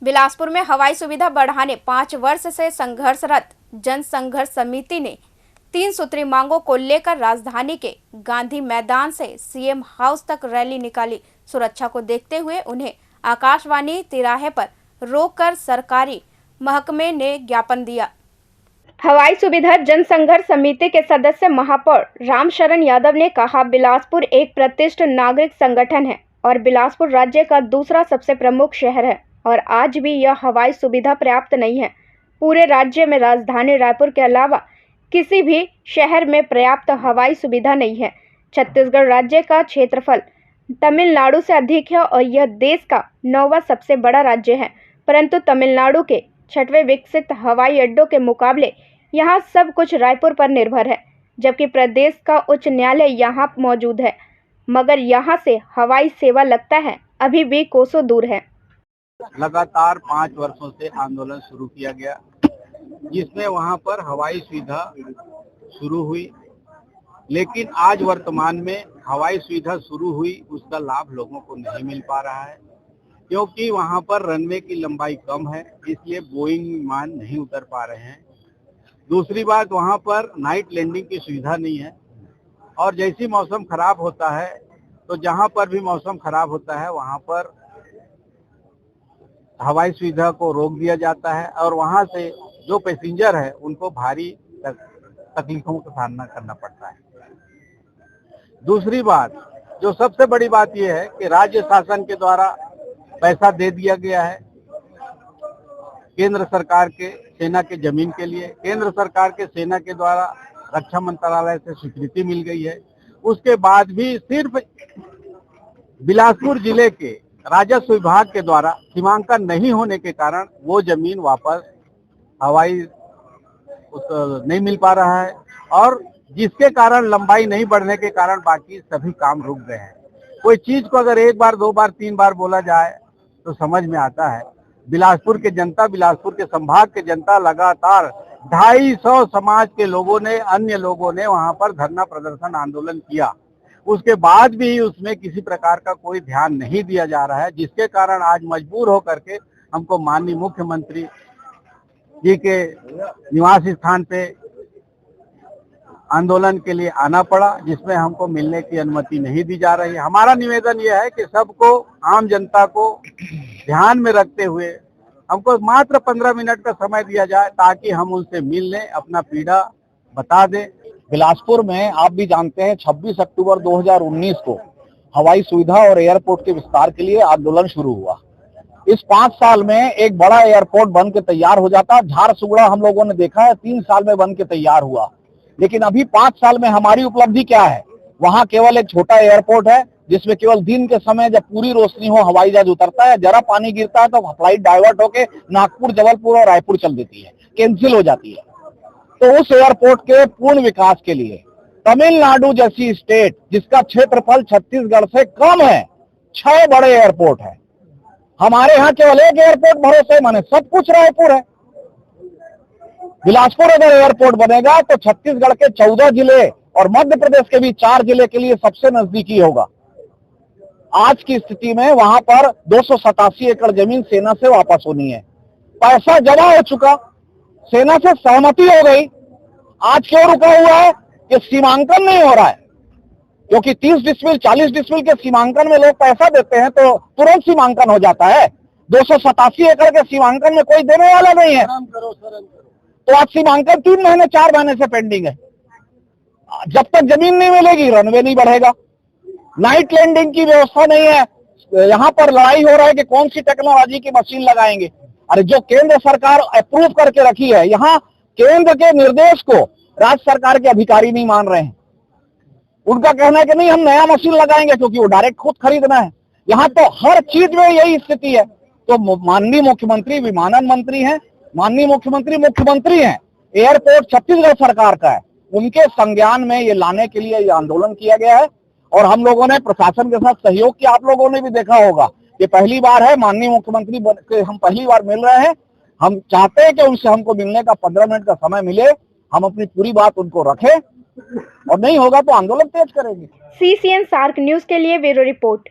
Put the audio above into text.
बिलासपुर में हवाई सुविधा बढ़ाने 5 वर्ष से संघर्षरत जन संघर्ष समिति ने 3 सूत्री मांगों को लेकर राजधानी के गांधी मैदान से सीएम हाउस तक रैली निकाली। सुरक्षा को देखते हुए उन्हें आकाशवाणी तिराहे पर रोककर सरकारी महकमे ने ज्ञापन दिया। हवाई सुविधा जन संघर्ष समिति के सदस्य महापौर रामशरण यादव ने कहा, बिलासपुर एक प्रतिष्ठित नागरिक संगठन है और बिलासपुर राज्य का दूसरा सबसे प्रमुख शहर है और आज भी यह हवाई सुविधा पर्याप्त नहीं है। पूरे राज्य में राजधानी रायपुर के अलावा किसी भी शहर में पर्याप्त हवाई सुविधा नहीं है। छत्तीसगढ़ राज्य का क्षेत्रफल तमिलनाडु से अधिक है और यह देश का 9वां सबसे बड़ा राज्य है, परंतु तमिलनाडु के 6वें विकसित हवाई अड्डों के मुकाबले यहाँ सब कुछ रायपुर पर निर्भर है, जबकि प्रदेश का उच्च न्यायालय यहाँ मौजूद है, मगर यहाँ से हवाई सेवा लगता है अभी भी कोसों दूर है। लगातार 5 वर्षों से आंदोलन शुरू किया गया, जिसमें वहां पर हवाई सुविधा शुरू हुई, लेकिन आज वर्तमान में हवाई सुविधा शुरू हुई उसका लाभ लोगों को नहीं मिल पा रहा है, क्योंकि वहां पर रनवे की लंबाई कम है, इसलिए बोइंग विमान नहीं उतर पा रहे हैं। दूसरी बात, वहां पर नाइट लैंडिंग की सुविधा नहीं है और जैसी मौसम खराब होता है तो जहां पर भी मौसम खराब होता है वहां पर हवाई सुविधा को रोक दिया जाता है और वहां से जो पैसेंजर है उनको भारी तकलीफों का सामना करना पड़ता है। दूसरी बात, जो सबसे बड़ी बात यह है कि राज्य शासन के द्वारा पैसा दे दिया गया है केंद्र सरकार के सेना के जमीन के लिए। केंद्र सरकार के सेना के द्वारा रक्षा मंत्रालय से स्वीकृति मिल गई है, उसके बाद भी सिर्फ बिलासपुर जिले के राजस्व विभाग के द्वारा सीमांकन नहीं होने के कारण वो जमीन वापस हवाई नहीं मिल पा रहा है और जिसके कारण लंबाई नहीं बढ़ने के कारण बाकी सभी काम रुक गए हैं। कोई चीज को अगर 1 बार 2 बार 3 बार बोला जाए तो समझ में आता है। बिलासपुर के जनता, बिलासपुर के संभाग के जनता लगातार 250 समाज के लोगों ने, अन्य लोगों ने वहां पर धरना प्रदर्शन आंदोलन किया, उसके बाद भी उसमें किसी प्रकार का कोई ध्यान नहीं दिया जा रहा है, जिसके कारण आज मजबूर होकर के हमको माननीय मुख्यमंत्री जी के निवास स्थान पे आंदोलन के लिए आना पड़ा, जिसमें हमको मिलने की अनुमति नहीं दी जा रही है। हमारा निवेदन यह है कि सबको, आम जनता को ध्यान में रखते हुए हमको मात्र 15 मिनट का समय दिया जाए ताकि हम उनसे मिल लें, अपना पीड़ा बता दें। बिलासपुर में आप भी जानते हैं 26 अक्टूबर 2019 को हवाई सुविधा और एयरपोर्ट के विस्तार के लिए आंदोलन शुरू हुआ। इस 5 साल में एक बड़ा एयरपोर्ट बन के तैयार हो जाता। झारसुगड़ा हम लोगों ने देखा है 3 साल में बन के तैयार हुआ, लेकिन अभी 5 साल में हमारी उपलब्धि क्या है? वहां केवल एक छोटा एयरपोर्ट है जिसमें केवल दिन के समय जब पूरी रोशनी हो हवाई जहाज उतरता है, जरा पानी गिरता है तो फ्लाइट डाइवर्ट होके नागपुर, जबलपुर और रायपुर चल देती है, कैंसिल हो जाती है। तो उस एयरपोर्ट के पूर्ण विकास के लिए तमिलनाडु जैसी स्टेट जिसका क्षेत्रफल छत्तीसगढ़ से कम है, 6 बड़े एयरपोर्ट है। हमारे यहाँ केवल एक एयरपोर्ट भरोसे माने सब कुछ रायपुर है। बिलासपुर अगर एयरपोर्ट बनेगा तो छत्तीसगढ़ के 14 जिले और मध्य प्रदेश के भी 4 जिले के लिए सबसे नजदीकी होगा। आज की स्थिति में वहां पर 287 एकड़ जमीन सेना से वापस होनी है। पैसा जमा हो चुका, सेना से सहमति हो गई, आज क्यों रुका हुआ है? कि सीमांकन नहीं हो रहा है, क्योंकि 30 डिसमिल 40 डिसमिल के सीमांकन में लोग पैसा देते हैं तो तुरंत सीमांकन हो जाता है। 287 एकड़ के सीमांकन में कोई देने वाला नहीं है, तो आज सीमांकन 3 महीने 4 महीने से पेंडिंग है। जब तक जमीन नहीं मिलेगी रनवे नहीं बढ़ेगा, नाइट लैंडिंग की व्यवस्था नहीं है। यहाँ पर लड़ाई हो रहा है कि कौन सी टेक्नोलॉजी की मशीन लगाएंगे। अरे जो केंद्र सरकार अप्रूव करके रखी है, यहाँ केंद्र के निर्देश को राज्य सरकार के अधिकारी नहीं मान रहे हैं। उनका कहना है कि नहीं हम नया मशीन लगाएंगे, क्योंकि वो डायरेक्ट खुद खरीदना है। यहाँ तो हर चीज में यही स्थिति है। तो माननीय मुख्यमंत्री विमानन मंत्री हैं, माननीय मुख्यमंत्री मुख्यमंत्री हैं, एयरपोर्ट छत्तीसगढ़ सरकार का है, उनके संज्ञान में ये लाने के लिए ये आंदोलन किया गया है। और हम लोगों ने प्रशासन के साथ सहयोग किया। आप लोगों ने भी देखा होगा, ये पहली बार है माननीय मुख्यमंत्री के हम पहली बार मिल रहे हैं। हम चाहते हैं कि उनसे हमको मिलने का 15 मिनट का समय मिले, हम अपनी पूरी बात उनको रखें और नहीं होगा तो आंदोलन तेज करेंगे। CCN सार्क न्यूज के लिए ब्यूरो रिपोर्ट।